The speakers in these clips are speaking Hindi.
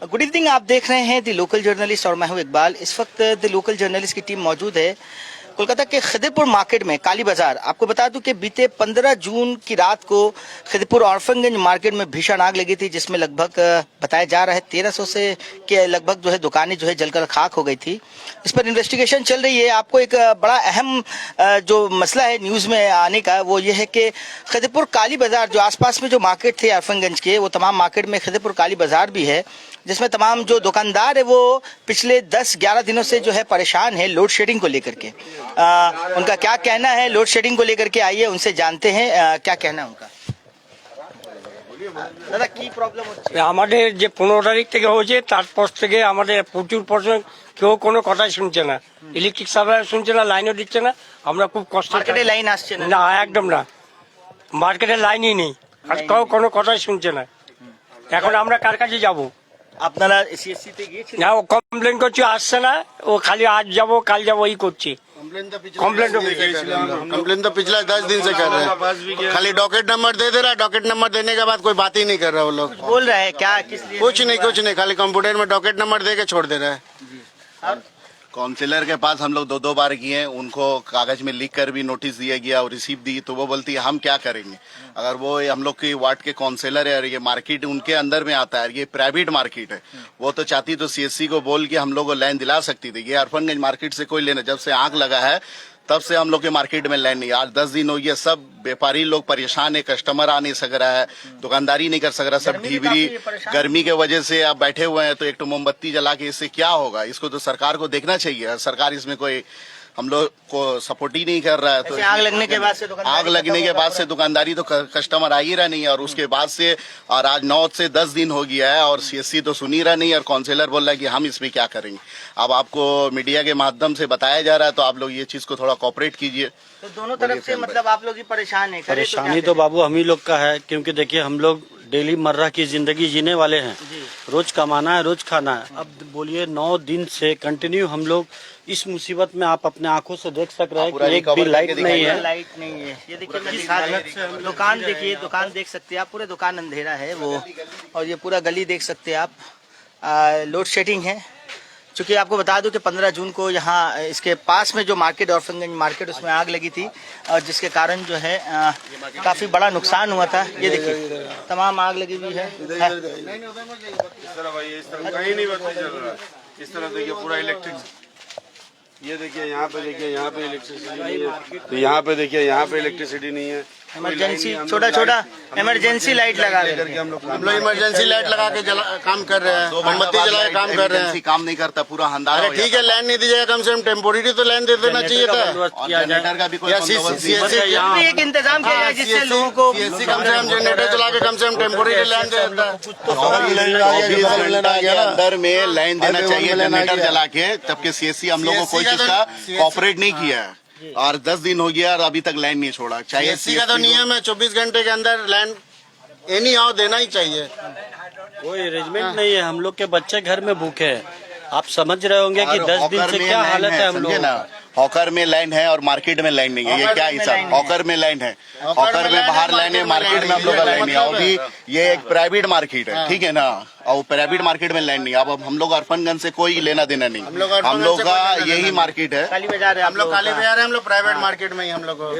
गुड इवनिंग, आप देख रहे हैं द लोकल जर्नलिस्ट और मैं हूं इकबाल। इस वक्त द लोकल जर्नलिस्ट की टीम मौजूद है कोलकाता के खिदरपुर मार्केट में, काली बाजार। आपको बता दूं कि बीते 15 जून की रात को खिदरपुर ऑर्फनगंज मार्केट में भीषण आग लगी थी, जिसमें लगभग बताया जा रहा है 1300 से के लगभग जो है दुकानें जो है जलकर खाक हो गई थी। इस पर इन्वेस्टिगेशन चल रही है। आपको एक बड़ा अहम जो मसला है न्यूज़ में आने का, वो ये है कि खिदरपुर काली बाजार, जो आसपास में जो मार्केट थे ऑर्फनगंज के, वो तमाम मार्केट में खिदरपुर काली बाजार भी है, जिसमें तमाम जो दुकानदार है वो पिछले 10-11 दिनों से जो है परेशान है लोड शेडिंग को लेकर के। उनका क्या कहना है लोड शेडिंग को लेकर के, आइए उनसे जानते हैं क्या कहना है उनका। দাদা কি প্রবলেম হচ্ছে? আমাদের যে 15 তারিখ থেকে হয়েছে তারপর থেকে আমাদের প্রচুর পরিমাণ কেউ কোনো কথাই শুনছে না, ইলেকট্রিক সাপ্লাই শুনছে না, লাইনও দিচ্ছে না। আমরা খুব কষ্ট, মার্কেটে লাইন আসছে না? না, একদম না, মার্কেটে লাইনই নেই, আর কেউ কোনো কথাই শুনছে না। এখন আমরা কার কাছে যাবো? আপনারা সিএসসি তে গিয়েছিলেন? না, ও কমপ্লেন করছে, আসছে না, ও খালি আজ যাবো কাল যাবো এই করছে। कंप्लेन तो पिछला 10 दिन से कर रहे हैं, खाली डॉकेट नंबर दे रहा है, डॉकेट नंबर देने के बाद कोई बात ही नहीं कर रहा वो लोग। बोल रहे हैं क्या, किस लिए? कुछ नहीं, खाली कंप्यूटर में डॉकेट नंबर दे के छोड़ दे रहा है। काउंसिलर के पास हम लोग 2 बार किए, उनको कागज में लिख कर भी नोटिस दिया गया और रिसीव दी, तो वो बोलती है हम क्या करेंगे। अगर वो हम लोग की वार्ड के काउंसिलर है और ये मार्केट उनके अंदर में आता है, ये प्राइवेट मार्केट है, वो तो चाहती तो सीएससी को बोल के हम लोग को लाइन दिला सकती थी। ये ऑर्फनगंज मार्केट से कोई लेना, जब से आग लगा है तब से हम लोग के मार्केट में लाइन नहीं। आज 10 दिन हो गया, सब व्यापारी लोग परेशान है, कस्टमर आ नहीं सक रहा है, दुकानदारी नहीं कर सक रहा, सब ढीबरी गर्मी के वजह से आप बैठे हुए हैं। तो एक तो मोमबत्ती जला के इससे क्या होगा? इसको तो सरकार को देखना चाहिए। सरकार इसमें कोई हम लोग को सपोर्ट ही नहीं कर रहा है। तो आग लगने के बाद से दुकानदारी तो कस्टमर आ ही रहा नहीं है, और उसके बाद से और आज 9 से 10 दिन हो गया है और सीएससी तो सुन ही रहा नहीं, और काउंसिलर बोल रहा है कि हम इसमें क्या करेंगे। अब आपको मीडिया के माध्यम से बताया जा रहा है, तो आप लोग ये चीज को थोड़ा कोऑपरेट कीजिए। तो दोनों तरफ से मतलब आप लोग ही परेशान है? परेशानी तो बाबू हम ही लोग का है, क्योंकि देखिए हम लोग डेली मर्रा की जिंदगी जीने वाले हैं, रोज कमाना है, रोज खाना है। अब बोलिए 9 दिन से कंटिन्यू हम लोग इस मुसीबत में, आप अपने आंखों से देख सक रहे हैं कि एक भी लाइट नहीं है। लाइट नहीं है, ये देखिए मैं दिखा दुकान, देखिए दुकान देख सकते हैं आप, पूरे दुकान अंधेरा है वो, और ये पूरा गली देख सकते हैं आप। लोड शेडिंग है। चूंकि आपको बता दूं कि 15 जून को यहाँ इसके पास में जो मार्केट ऑर्फनगंज मार्केट, उसमें आग लगी थी, और जिसके कारण जो है काफी बड़ा नुकसान हुआ था। ये देखिए तमाम आग लगी हुई है। इस तरह देखिए पूरा इलेक्ट्रिक, ये देखिए यहाँ पे, देखिए यहाँ पे इलेक्ट्रिसिटी नहीं है, तो यहाँ पे देखिए यहाँ पे इलेक्ट्रिसिटी नहीं है। इमरजेंसी छोटा इमरजेंसी लाइट लगा करके हम लोग इमरजेंसी लाइट लगा के काम कर रहे हैं, मोमबत्ती जला के काम कर रहे हैं। काम नहीं करता, पूरा अंधारा। ठीक है, लाइन नहीं दीजिएगा, कम से कम टेम्पोररी तो लाइन दे देना चाहिए था। जनरेटर का भी कोई एक इंतजाम किया जाए जिससे लोगों को कम से कम जनरेटर चला के कम से कम टेम्पोररी लाइन दे देता है। अंदर में लाइन देना चाहिए जनरेटर जला के, जबकि सीएससी हम लोग को कोई चीज का कोऑपरेट नहीं किया है, और 10 दिन हो गया और अभी तक लाइन नहीं छोड़ा। चाहिए सीएससी का तो नियम है 24 घंटे के अंदर लाइन एनी हाउ देना ही चाहिए। कोई अरेंजमेंट नहीं है, हम लोग के बच्चे घर में भूखे हैं। आप समझ रहे होंगे कि 10 दिन से क्या हालत है हम लोग। हॉकर में लाइन है और मार्केट में लाइन नहीं है, ये क्या हिसाब? हॉकर में लाइन है, हॉकर में बाहर लाइन है, मार्केट में हम लोग का लाइन नहीं है। अभी ये एक प्राइवेट मार्केट है, ठीक है ना, और प्राइवेट मार्केट में लाइन नहीं है। अब हम लोग ऑर्फनगंज से कोई लेना देना नहीं, हम लोग का यही मार्केट है। काली बाजार है, हम लोग काली बाजार है, हम लोग प्राइवेट मार्केट में ही हम लोग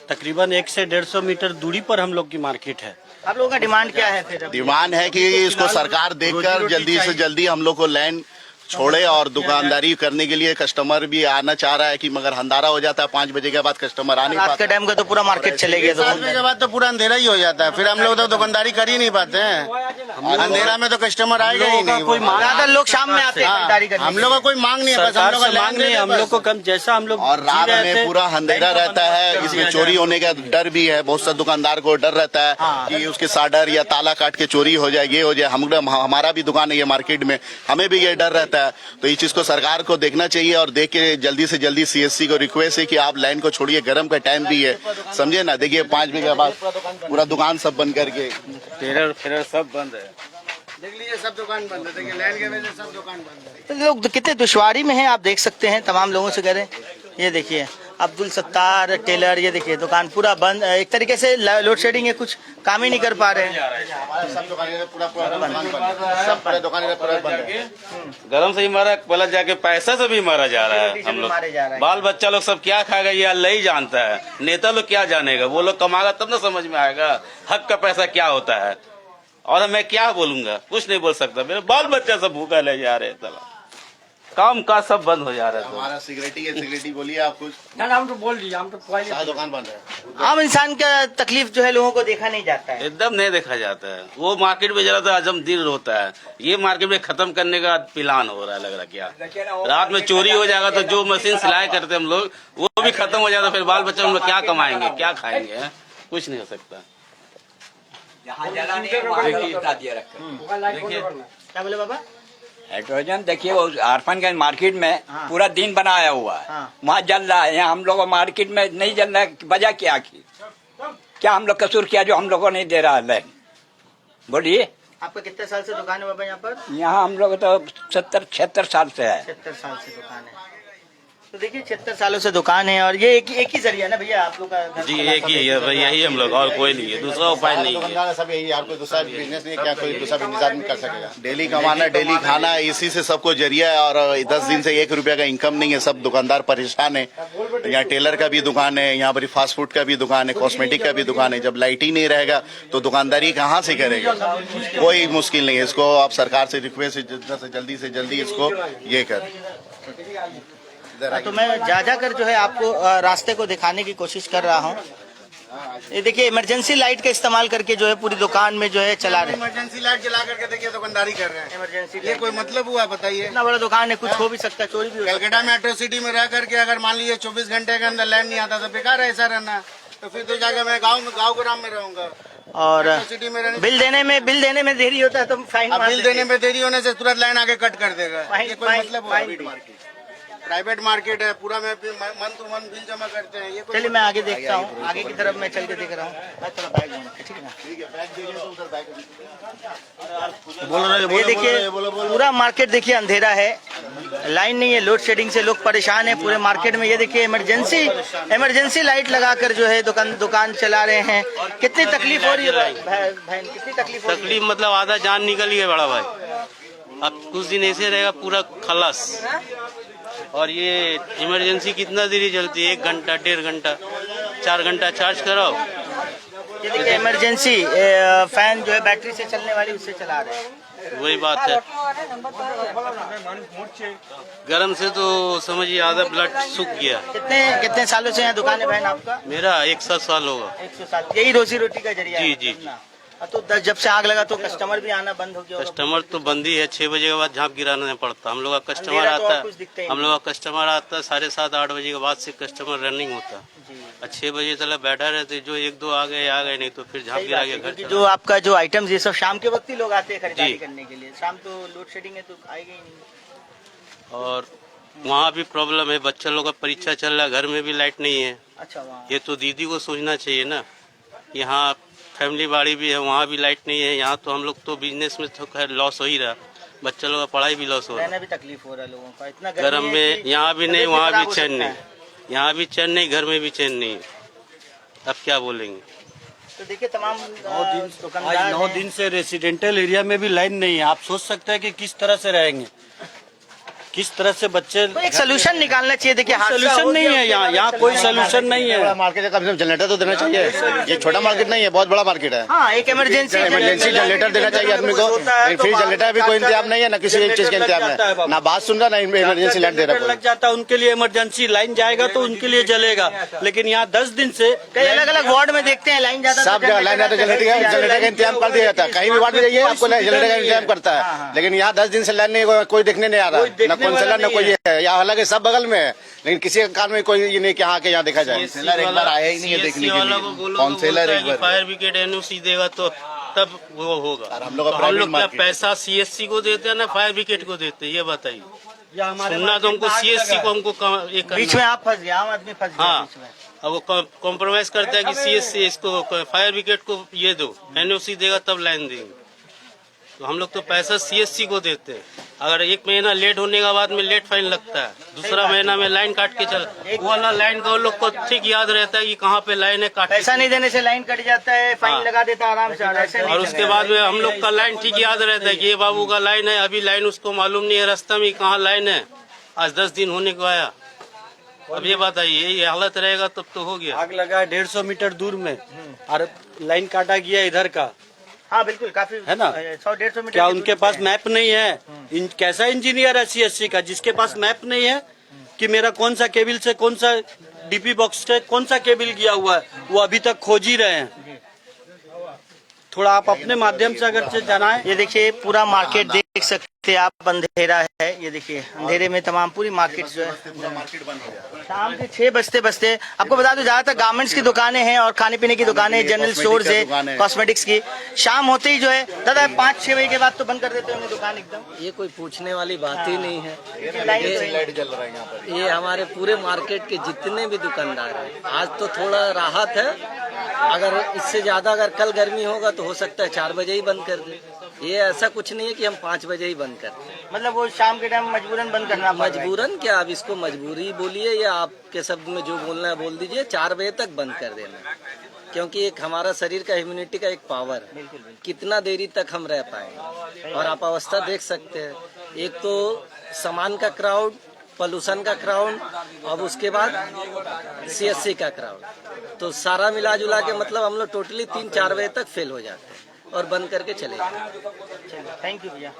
तकरीबन 1 से 150 मीटर दूरी पर हम लोग की मार्केट है। आप लोगों का डिमांड क्या है फिर? डिमांड है कि इसको सरकार देखकर जल्दी से जल्दी हम लोग को लाइन छोड़े, और दुकानदारी करने के लिए कस्टमर भी आना चाह रहा है कि मगर अंधारा हो जाता है 5 बजे के बाद कस्टमर आने रात के टाइम का तो पूरा मार्केट चले गया, 7 बजे के बाद तो पूरा अंधेरा ही हो जाता है, फिर हम लोग तो दुकानदारी कर ही नहीं पाते हैं। अंधेरा में तो कस्टमर आएगा ही नहीं, कोई ज्यादा लोग शाम में आते हैं खरीदारी करने। हम लोग का कोई मांग नहीं है, बस हम लोग का मांग नहीं, हम लोग को कम जैसा हम लोग। और रात में पूरा अंधेरा रहता है, इसमें चोरी होने का डर भी है, बहुत सा दुकानदार को डर रहता है कि उसके साडर या ताला काट के चोरी हो जाए, ये हो जाए। हमारा भी दुकान है ये मार्केट में, हमें भी ये डर रहता है। तो ये चीज को सरकार को देखना चाहिए, और देख के जल्दी से जल्दी सीएससी को रिक्वेस्ट है कि आप लाइन को छोड़िए, गर्म का टाइम भी है, समझे ना। देखिए 5 बजे के बाद पूरा दुकान सब बंद करके, फिर सब बंद है, देख लीजिए सब दुकान बंद है, देखिए लाइन के वजह से सब दुकान बंद है। तो लोग कितने दुश्वारी में हैं, आप देख सकते हैं, तमाम लोगों से कह रहे हैं। ये देखिए अब्दुल सत्तार टेलर, ये देखिए दुकान पूरा बंद, एक तरीके से लोड शेडिंग है, कुछ काम ही नहीं कर पा रहे हैं। सब दुकानें पूरा दुकान बंद है, सब पूरे दुकानें पूरा बंद है। गरम से ही मारा, गलत जाके पैसा से भी मारा जा रहा है। हम लोग मारे जा रहा है। बाल बच्चा लोग सब क्या खाएगा ये अल्लाह ही जानता है। नेता लोग क्या जानेगा, वो लोग कमाएगा तब ना समझ में आएगा हक का पैसा क्या होता है। और मैं क्या बोलूंगा, कुछ नहीं बोल सकता। मेरे बाल बच्चा सब भूखा ले जा रहे हैं, काम का सब बंद हो जा रहा है। हमारा सिगरेटी बोलिए आप कुछ। ना हम तो बोल दिए, हम तो सारा दुकान बंद है। आम इंसान का तकलीफ जो है लोगों को देखा नहीं जाता है। एकदम नहीं देखा जाता है। वो मार्केट में जरा तो अजम दिल होता है, ये मार्केट में खत्म करने का प्लान हो रहा है। लग रहा क्या रात में चोरी हो जाएगा तो जो मशीन सिलाई करते हम लोग वो भी खत्म हो जाता, फिर बाल बच्चे हम लोग क्या कमाएंगे, क्या खाएंगे, कुछ नहीं हो सकता। क्या बोले बाबा? हाइड्रोजन देखिए वो आरफनगंज मार्केट में पूरा दिन बनाया हुआ है, हाँ। वहाँ जल रहा है। यहाँ हम लोग मार्केट में नहीं जल रहा है, वजह क्या की? क्या हम लोग कसूर किया जो हम लोग को नहीं दे रहा है लाइन? बोलिए। आपका कितने साल से दुकान है बाबा यहाँ पर? यहाँ हम लोग तो 76 साल से है। 76 साल से दुकान है। तो देखिए 76 सालों से दुकान है और ये एक ही जरिया है ना भैया आप लोग का घर जी चलाने एक ही है भाई, यही हम लोग, और कोई नहीं है, दूसरा उपाय नहीं है। दुकानदार सब यही, और कोई दूसरा बिजनेस नहीं है, क्या कोई दूसरा बिजनेस आदमी कर सकेगा? डेली कमाना, डेली खाना, इसी से सबको जरिया है। और 10 दिन से 1 रुपया का इनकम नहीं है, सब दुकानदार परेशान है। यहाँ टेलर का भी दुकान है, यहाँ पर फास्ट फूड का भी दुकान है, कॉस्मेटिक का भी दुकान है। जब लाइट ही नहीं रहेगा तो दुकानदारी कहाँ से करेगा? कोई मुश्किल नहीं है। इसको आप सरकार से रिक्वेस्ट है जल्दी से जल्दी इसको ये कर। तो मैं जा कर जो है आपको रास्ते को दिखाने की कोशिश कर रहा हूँ। ये देखिए इमरजेंसी लाइट का इस्तेमाल करके जो है पूरी दुकान में जो है चला रहे हैं। इमरजेंसी लाइट जला करके देखिए दुकानदारी कर रहे हैं। इमरजेंसी ये कोई मतलब हुआ बताइए? इतना बड़ा दुकान है, कुछ हो भी सकता है, चोरी भी हो सकता कलकत्ता मेट्रो सिटी में रह करके अगर मान लीजिए 24 घंटे के अंदर लाइन नहीं आता तो बेकार है ऐसा रहना। तो फिर तो जाकर मैं गाँव ग्राम में रहूंगा। है। और सिटी में रहने बिल देने में देरी होता है तो फाइन अब मार बिल देते देने में देरी होने से तुरंत लाइन आगे कट कर देगा। फाइन- ये कोई फाइन- मतलब हुआ? फाइन- प्राइवेट मार्केट है, पूरा में मन तो मन बिल जमा करते हैं। ये कोई चलिए मैं आगे देखता हूँ, आगे की तरफ मैं चल के देख रहा हूँ। मैं थोड़ा बैग लूँगा, ठीक है ना? ये देखिए पूरा मार्केट देखिए अंधेरा है, लाइन नहीं है, लोड शेडिंग से लोग परेशान है पूरे मार्केट में। ये देखिए इमरजेंसी लाइट लगाकर जो है दुकान चला रहे हैं। कितनी तकलीफ हो रही है बहन, कितनी तकलीफ हो रही है? तकलीफ मतलब आधा जान निकल गया बड़ा भाई। अब कुछ दिन ऐसे रहेगा पूरा खलास। और ये इमरजेंसी कितना देरी चलती है? 1 घंटा, 1.5 घंटा, 4 घंटा चार्ज कराओ। ये देखिए इमरजेंसी फैन जो है बैटरी से चलने वाली उससे चला रहे हैं। वही बात है, गरम से तो समझिए आधा ब्लड सूख गया। कितने सालों से यहाँ दुकान है बहन आपका? मेरा 100 साल होगा। 100 साल। यही रोजी रोटी का जरिया जी, है? जी। तो जब से आग लगा तो कस्टमर भी आना बंद हो गया होगा? कस्टमर तो बंद ही है, 6 बजे के बाद झाँप गिराना पड़ता। हम लोग का कस्टमर अंधेरा तो और आता कुछ दिखता ही है, हम लोग का कस्टमर आता है 7:30-8 बजे के बाद से कस्टमर रनिंग होता। और 6 बजे तक बैठा रहते, जो 1-2 आ गए, नहीं तो फिर झाँप गिरा के घर क्योंकि चला। जो आपका जो आइटम्स ये सब शाम के वक्त ही लोग आते हैं खरीदारी जी। करने के लिए। शाम तो लोड शेडिंग है तो आएगा ही नहीं। और वहाँ भी प्रॉब्लम है, बच्चा लोग का परीक्षा चल रहा है, घर में भी लाइट नहीं है। अच्छा, वहाँ ये तो दीदी को सोचना चाहिए ना। यहाँ फैमिली बाड़ी भी है, वहाँ भी लाइट नहीं है। यहाँ तो हम लोग तो बिजनेस में तो खैर लॉस हो ही रहा, बच्चा लोग का पढ़ाई भी लॉस हो रहा। रहना भी तकलीफ हो रहा है लोगों का, इतना गर्म गर्मी है में कि यहाँ भी नहीं, तबीयत वहाँ खराब भी हो चैन सकता नहीं, है। यहाँ भी चैन नहीं, घर में भी चैन नहीं। अब क्या बोलेंगे? तो देखिए तमाम 9 दुकानदार दिन से रेसिडेंटल एरिया में भी लाइन नहीं है। आप सोच सकते हैं कि किस तरह से रहेंगे, किस तरह से बच्चे। तो एक सोल्यूशन निकालना चाहिए। देखिए सोल्यूशन नहीं है यहाँ कोई सोल्यूशन नहीं है। मार्केट है, कम से कम जनरेटर तो देना चाहिए। ये छोटा मार्केट नहीं है, बहुत बड़ा मार्केट है। हाँ, एक इमरजेंसी जनरेटर देना चाहिए आदमी को। फिर जनरेटर भी कोई इंतजाम नहीं है, ना किसी एक चीज का इंतजाम है, ना बात सुन रहा, ना इमरजेंसी लाइट दे रहा। लग जाता है उनके लिए, इमरजेंसी लाइन जाएगा तो उनके लिए जलेगा। लेकिन यहाँ 10 दिन से कई अलग अलग वार्ड में देखते हैं लाइन ज्यादा, सब जगह लाइन आता है, जनरेटर का इंतजाम कर दिया जाता है। कहीं भी वार्ड में जाइए आपको जनरेटर का इंतजाम करता है। लेकिन यहाँ 10 दिन से लाइन नहीं, कोई देखने नहीं आ रहा, न काउंसलर न कोई। यहाँ हालांकि सब बगल में है, लेकिन किसी का काम में कोई ये नहीं कि यहाँ के यहाँ देखा जाए। काउंसलर एक बार आया ही नहीं है देखने के लिए। काउंसलर एक बार फायर ब्रिगेड एनओसी देगा तो तब वो होगा। हम लोग तो हम लोग क्या पैसा सीएससी को देते हैं ना फायर ब्रिगेड को देते हैं? ये बताइए। सुनना तो हमको सीएससी को हमको बीच में आप फंस गए, आम आदमी फंस गया हाँ, बीच में। अब वो कॉम्प्रोमाइज करता है कि सीएससी इसको फायर ब्रिगेड को ये दो, एनओसी देगा तब लाइन देंगे। तो हम लोग तो पैसा सीएससी को देते हैं। अगर 1 महीना लेट होने के बाद में लेट फाइन लगता है, दूसरा महीना में लाइन काट के चल, वो वाला लाइन का वो लोग को ठीक याद रहता है कि कहाँ पे लाइन है, काट पैसा नहीं देने से लाइन कट जाता है, फाइन हाँ। लगा देता है आराम से, और ऐसे नहीं और उसके चलेगा। बाद में हम लोग का लाइन ठीक याद रहता है कि ये बाबू का लाइन है, अभी लाइन उसको मालूम नहीं है रास्ता में कहाँ लाइन है, आज 10 दिन होने को आया। अब ये बताइए, ये हालत रहेगा तब तो हो गया। आग लगा 150 मीटर दूर में और लाइन काटा गया इधर का, हाँ बिल्कुल, काफी है ना? 100-150 मीटर क्या की उनके दूरी पास पे है। मैप नहीं है? कैसा इंजीनियर है CSC का जिसके पास मैप नहीं है कि मेरा कौन सा केबल से कौन सा डीपी बॉक्स से कौन सा केबल गया हुआ है, वो अभी तक खोज ही रहे हैं। थोड़ा आप अपने माध्यम से अगर से जनाएं। ये देखिए पूरा मार्केट देख सकते हैं आप, अंधेरा है, ये देखिए अंधेरे में तमाम पूरी मार्केट जो है मार्केट बंद हो गया। शाम के 6 बजते आपको बता दूं ज्यादातर गारमेंट्स की दुकानें हैं और खाने पीने की दुकानें, जनरल स्टोर्स है, कॉस्मेटिक्स की। शाम होते ही जो है दादा 5-6 बजे के बाद तो बंद कर देते हैं दुकान एकदम। ये कोई पूछने वाली बात ही नहीं है। लाइट जल रहा है यहाँ पर। ये हमारे पूरे मार्केट के जितने भी दुकानदार हैं, आज तो थोड़ा राहत है। अगर इससे ज्यादा अगर कल गर्मी होगा तो हो सकता है 4 बजे ही बंद कर दे। ये ऐसा कुछ नहीं है कि हम 5 बजे ही बंद कर दें। मतलब वो शाम के टाइम मजबूरन बंद करना पड़ रहा है। मजबूरन क्या, अब इसको मजबूरी बोलिए या आपके शब्द में जो बोलना है बोल दीजिए, 4 बजे तक बंद कर देना। क्योंकि एक हमारा शरीर का इम्यूनिटी का एक पावर है, कितना देरी तक हम रह पाएंगे। और आप अवस्था देख सकते हैं, एक तो सामान का क्राउड, पोल्यूशन का क्राउड, अब उसके बाद CSC का क्राउड, तो सारा मिला जुला के मतलब हम लोग टोटली 3-4 बजे तक फेल हो जाते हैं और बंद करके चले जाते। थैंक यू भैया।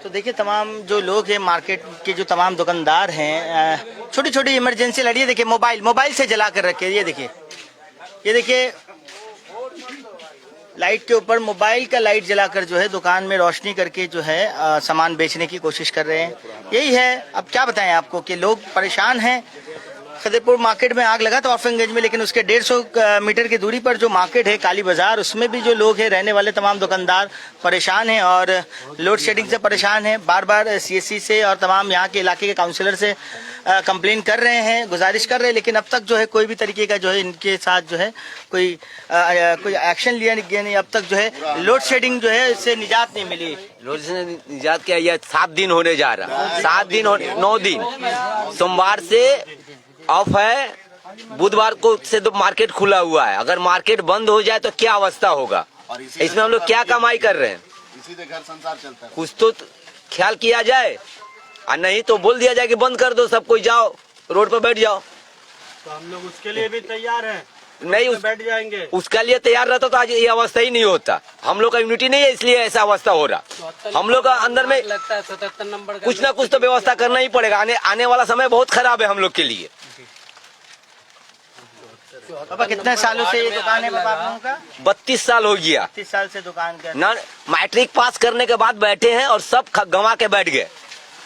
तो देखिए तमाम जो लोग हैं मार्केट के, जो तमाम दुकानदार हैं, छोटी छोटी इमरजेंसी लड़िए, देखिए मोबाइल से जला कर रखे, ये देखिए लाइट के ऊपर मोबाइल का लाइट जलाकर जो है दुकान में रोशनी करके जो है सामान बेचने की कोशिश कर रहे हैं। यही है, अब क्या बताएं आपको कि लोग परेशान हैं। खदरपुर मार्केट में आग लगा था ऑफिसगंज में, लेकिन उसके 150 मीटर की दूरी पर जो मार्केट है काली बाजार, उसमें भी जो लोग हैं, रहने वाले तमाम दुकानदार परेशान हैं और लोड शेडिंग से परेशान हैं। बार बार CSC से और तमाम यहाँ के इलाके के काउंसिलर से कंप्लेन कर रहे हैं, गुजारिश कर रहे हैं, लेकिन अब तक जो है कोई भी तरीके का जो है इनके साथ जो है कोई एक्शन लिया नहीं। अब तक जो है लोड शेडिंग जो है इससे निजात नहीं मिली। लोड से निजात क्या, यह 7 दिन होने जा रहा, 7 दिन 9 दिन। सोमवार से ऑफ है, बुधवार को से तो मार्केट खुला हुआ है। अगर मार्केट बंद हो जाए तो क्या अवस्था होगा? इसमें हम लोग क्या कमाई कर रहे हैं? इसी से घर संसार चलता है। कुछ तो ख्याल किया जाए, और नहीं तो बोल दिया जाए कि बंद कर दो, सब कोई जाओ रोड पर बैठ जाओ। तो हम लोग उसके लिए भी तैयार हैं, नहीं बैठ जाएंगे। उसका लिए तैयार रहता तो आज ये अवस्था ही नहीं होता। हम लोग का इम्यूनिटी नहीं है, इसलिए ऐसा अवस्था हो रहा। हम लोग का अंदर में लगता है 77 नंबर कुछ ना कुछ तो व्यवस्था करना ही पड़ेगा। आने वाला समय बहुत खराब है हम लोग के लिए। पापा कितने सालों से ये दुकान है पापा आप लोगों का? 32 साल हो गया 30 साल से दुकान कर। ना। मैट्रिक पास करने के बाद बैठे हैं और सब गंवा के बैठ गए,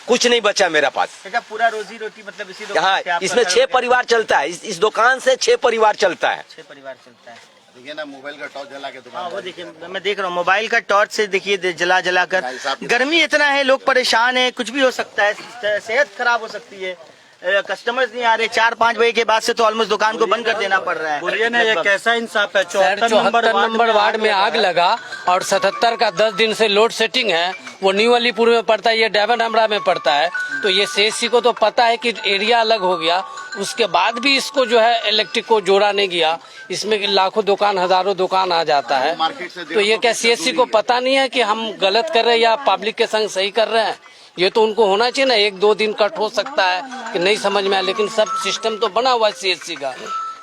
कुछ नहीं बचा मेरा पास। बेटा पूरा रोजी रोटी मतलब इसी दुकान हाँ, से आपका इसमें 6 परिवार चलता है। इस दुकान से 6 परिवार चलता है। 6 परिवार चलता है। देखिए ना, मोबाइल का टॉर्च जला के दुकान। हाँ वो देखिए, मैं देख रहा हूँ मोबाइल का टॉर्च से देखिए जला कर। गर्मी इतना है, लोग परेशान है, कुछ भी हो सकता है, सेहत खराब हो सकती है, कस्टमर्स नहीं आ रहे। 4-5 बजे के बाद से तो ऑलमोस्ट दुकान को बंद कर देना पड़ रहा है। बोलिए ना, ये कैसा इंसाफ है? 74 नंबर वार्ड में आग लगा और 77 का 10 दिन से लोड सेटिंग है। वो न्यू अलीपुर में पड़ता है, ये डेवन हमरा में पड़ता है। तो ये CSC को तो पता है कि एरिया अलग हो गया, उसके बाद भी इसको जो है इलेक्ट्रिक को जोड़ा नहीं गया। इसमें लाखों दुकान, हजारों दुकान आ जाता है। तो ये क्या CSC को पता नहीं है कि हम गलत कर रहे हैं या पब्लिक के संग सही कर रहे हैं? ये तो उनको होना चाहिए ना। 1-2 दिन कट हो सकता है कि नहीं समझ में आया, लेकिन सब सिस्टम तो बना हुआ है CSC का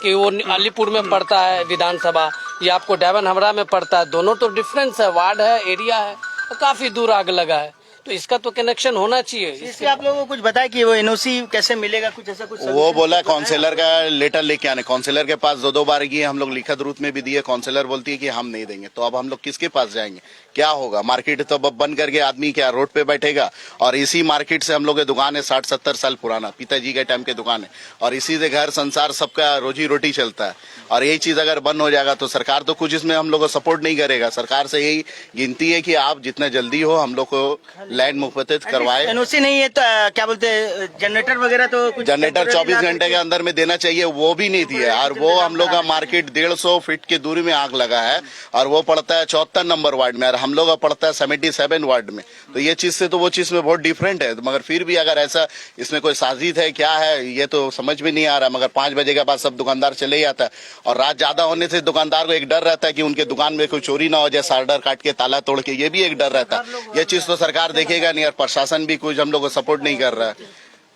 कि वो अलीपुर में पड़ता है विधानसभा, ये आपको डेवन हमरा में पड़ता है। दोनों तो डिफरेंस है, वार्ड है, एरिया है, काफी दूर आग लगा है। तो इसका तो कनेक्शन होना चाहिए। इसके आप लोगों को कुछ बताया कि वो NOC कैसे मिलेगा, कुछ ऐसा कुछ? वो बोला काउंसलर का लेटर लेके आने। काउंसलर के पास 2 बार गए हम लोग, लिखित रूप में भी दिए। काउंसलर बोलती है कि हम नहीं देंगे। तो अब हम लोग किसके पास जाएंगे? क्या होगा? मार्केट तो अब बंद करके आदमी क्या रोड पे बैठेगा? और इसी मार्केट से हम लोग की दुकान है 60-70 साल पुराना, पिताजी के टाइम के दुकान है, और इसी से घर संसार सबका रोजी रोटी चलता है। और यही चीज अगर बंद हो जाएगा तो सरकार तो कुछ इसमें हम लोग को सपोर्ट नहीं करेगा। सरकार से यही गिनती है कि आप जितना जल्दी हो हम लोग को लैंड मुफ्तित करवाए। एनओसी नहीं है तो क्या बोलते हैं जनरेटर वगैरह तो कुछ जनरेटर 24 घंटे के अंदर में देना चाहिए, वो भी नहीं दिया। और वो हम लोग का मार्केट 150 फीट की दूरी में आग लगा है और वो पड़ता है 74 नंबर वार्ड में और हम लोग का पड़ता है 77 वार्ड में। तो ये चीज से तो वो चीज में बहुत डिफरेंट है। मगर फिर भी अगर ऐसा इसमें कोई साजिश है क्या है ये तो समझ में नहीं आ रहा। मगर 5 बजे के बाद सब दुकानदार चले जाता है और रात ज्यादा होने से दुकानदार को एक डर रहता है कि उनके दुकान में कोई चोरी ना हो जाए, सार्डर काट के ताला तोड़ के, ये भी एक डर रहता है। ये चीज तो सरकार देखेगा नहीं और प्रशासन भी कुछ हम लोग को सपोर्ट नहीं कर रहा है।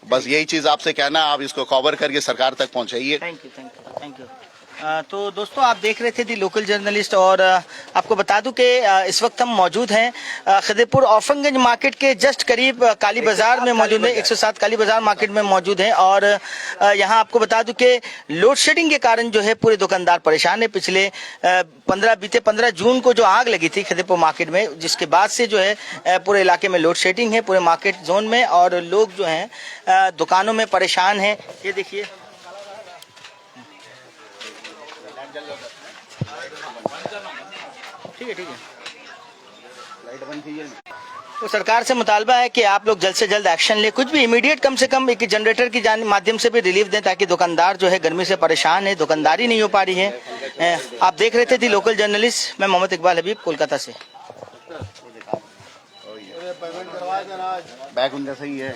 बस यही चीज आपसे कहना है, आप इसको कवर करके सरकार तक पहुंचाइए। Thank you thank you thank you. तो दोस्तों आप देख रहे थे दी लोकल जर्नलिस्ट और आपको बता दूं कि इस वक्त हम मौजूद हैं खदेपुर औफंगंज मार्केट के जस्ट करीब काली बाजार में मौजूद है। 107 काली बाजार मार्केट में मौजूद हैं और यहां आपको बता दूं कि लोड शेडिंग के कारण जो है पूरे दुकानदार परेशान है। पिछले बीते 15 जून को जो आग लगी थी खदेपुर मार्केट में, जिसके बाद से जो है पूरे इलाके में लोड शेडिंग है पूरे मार्केट जोन में और लोग जो हैं दुकानों में परेशान हैं। ये देखिए ठीक है लाइट बंद कीजिए। तो सरकार से मुतालबा है कि आप लोग जल्द से जल्द एक्शन ले, कुछ भी इमीडिएट कम से कम एक जनरेटर की माध्यम से भी रिलीफ दें ताकि दुकानदार जो है गर्मी से परेशान है, दुकानदारी नहीं हो पा रही है। आप देख रहे थे दी लोकल जर्नलिस्ट, मैं मोहम्मद इकबाल हबीब कोलकाता से। बैग उनका सही है।